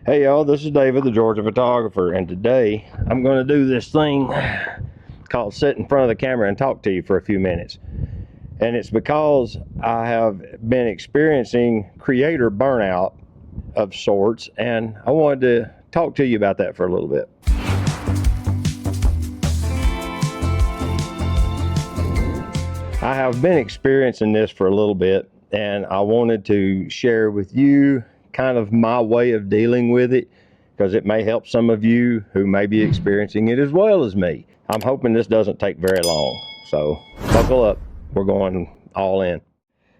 Hey y'all, this is David, the Georgia photographer, and today I'm going to do this thing called sit in front of the camera and talk to you for a few minutes. And it's because I have been experiencing creator burnout of sorts, and I wanted to talk to you about that for a little bit. I have been experiencing this for a little bit, and I wanted to share with you kind of my way of dealing with it, because it may help some of you who may be experiencing it as well as me. I'm hoping this doesn't take very long, so buckle up. We're going all in.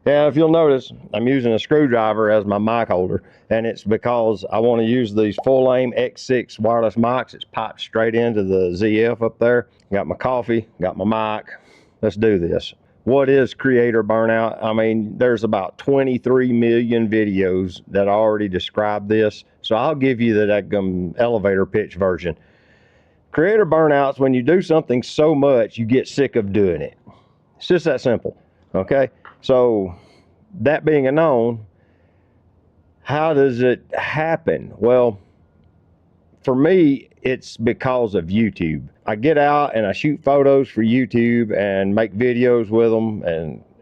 Yeah, if you'll notice, I'm using a screwdriver as my mic holder, and it's because I want to use these full aim X6 wireless mics. It's piped straight into the ZF up there. Got my coffee, got my mic. Let's do this. What is creator burnout? I mean, there's about 23 million videos that already describe this, so I'll give you the elevator pitch version. Creator burnout's when you do something so much you get sick of doing it. It's just that simple, okay? So that being a known, how does it happen? Well, for me, it's because of YouTube. I get out and I shoot photos for YouTube and make videos with them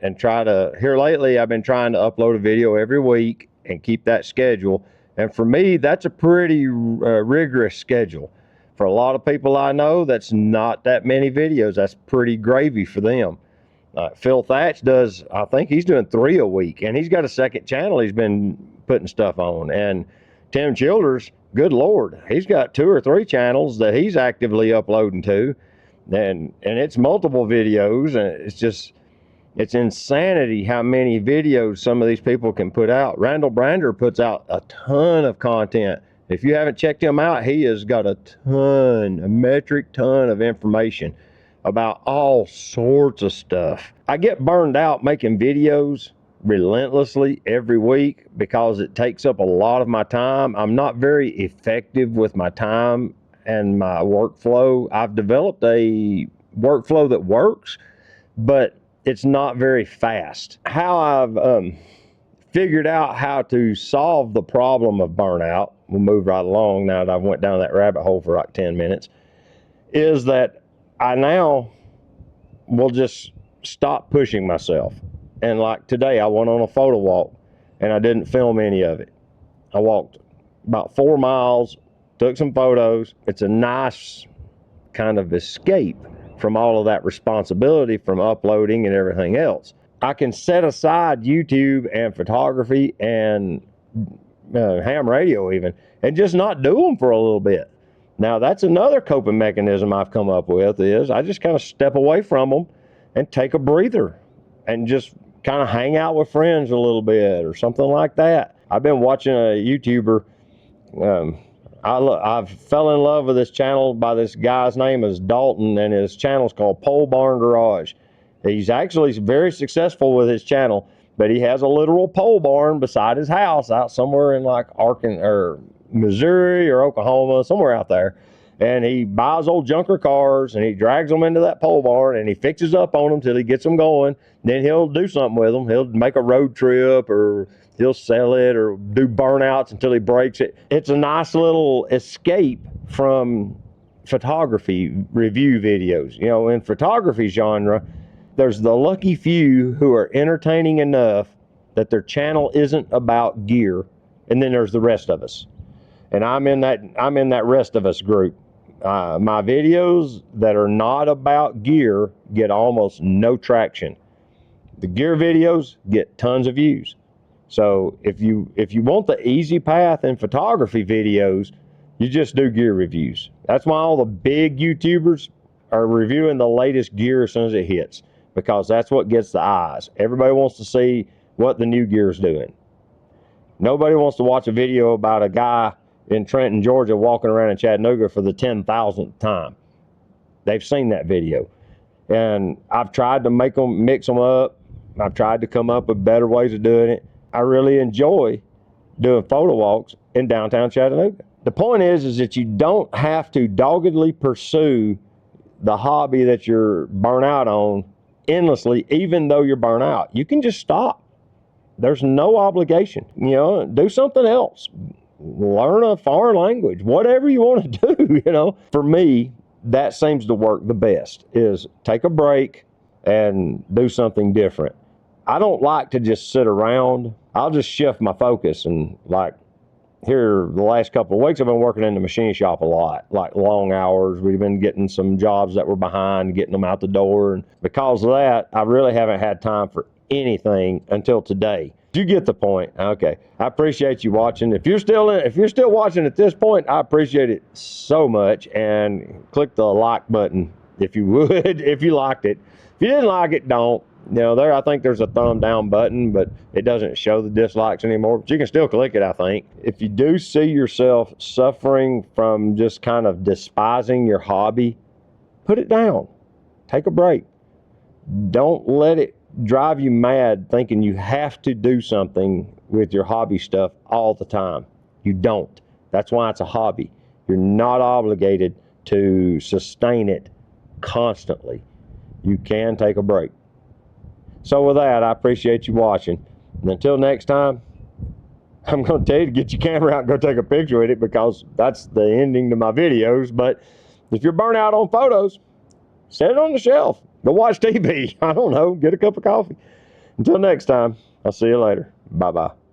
and try to, here lately I've been trying to upload a video every week and keep that schedule. And for me, that's a pretty rigorous schedule. For a lot of people I know, that's not that many videos. That's pretty gravy for them. Phil Thatch does, I think he's doing 3 a week, and he's got a second channel he's been putting stuff on. And Tim Childers, good Lord, he's got 2 or 3 channels that he's actively uploading to, and it's multiple videos, and it's insanity how many videos some of these people can put out. Randall Brander puts out a ton of content. If you haven't checked him out, he has got a metric ton of information about all sorts of stuff. I get burned out making videos relentlessly every week because it takes up a lot of my time. I'm not very effective with my time and my workflow. I've developed a workflow that works, but it's not very fast. How I've figured out how to solve the problem of burnout, we'll move right along now that I've went down that rabbit hole for like 10 minutes, is that I now will just stop pushing myself. And like today, I went on a photo walk and I didn't film any of it. I walked about 4 miles, took some photos. It's a nice kind of escape from all of that responsibility from uploading and everything else. I can set aside YouTube and photography and ham radio even, and just not do them for a little bit. Now, that's another coping mechanism I've come up with, is I just kind of step away from them and take a breather and just kind of hang out with friends a little bit or something like that. I've been watching a YouTuber. I fell in love with this channel by this guy's name is Dalton, and his channel's called Pole Barn Garage. He's actually very successful with his channel, but he has a literal pole barn beside his house out somewhere in like Arkansas or Missouri or Oklahoma, somewhere out there. And he buys old junker cars and he drags them into that pole barn and he fixes up on them till he gets them going. Then he'll do something with them. He'll make a road trip, or he'll sell it, or do burnouts until he breaks it. It's a nice little escape from photography review videos. You know, in photography genre, there's the lucky few who are entertaining enough that their channel isn't about gear, and then there's the rest of us. And I'm in that rest of us group. My videos that are not about gear get almost no traction. The gear videos get tons of views. So if you want the easy path in photography videos, you just do gear reviews. That's why all the big YouTubers are reviewing the latest gear as soon as it hits, because that's what gets the eyes. Everybody wants to see what the new gear is doing. Nobody wants to watch a video about a guy in Trenton, Georgia, walking around in Chattanooga for the 10,000th time. They've seen that video. And I've tried to mix them up. I've tried to come up with better ways of doing it. I really enjoy doing photo walks in downtown Chattanooga. The point is that you don't have to doggedly pursue the hobby that you're burnt out on endlessly, even though you're burnt out. You can just stop. There's no obligation. You know, do something else. learn a foreign language, whatever you want to do, you know. For me, that seems to work the best, is take a break and do something different. I don't like to just sit around. I'll just shift my focus. And like here, the last couple of weeks, I've been working in the machine shop a lot, like long hours. We've been getting some jobs that were behind, getting them out the door. And because of that, I really haven't had time for anything until today. You get the point. Okay. I appreciate you watching. If you're still watching at this point, I appreciate it so much. And click the like button if you would, if you liked it. If you didn't like it, don't. You know, I think there's a thumb down button, but it doesn't show the dislikes anymore. But you can still click it, I think. If you do see yourself suffering from just kind of despising your hobby, put it down. Take a break. Don't let it drive you mad thinking you have to do something with your hobby stuff all the time. You don't. That's why it's a hobby. You're not obligated to sustain it constantly. You can take a break. So with that, I appreciate you watching. And until next time, I'm going to tell you to get your camera out and go take a picture with it, because that's the ending to my videos. But if you're burnt out on photos, set it on the shelf. Go watch TV. I don't know. Get a cup of coffee. Until next time, I'll see you later. Bye-bye.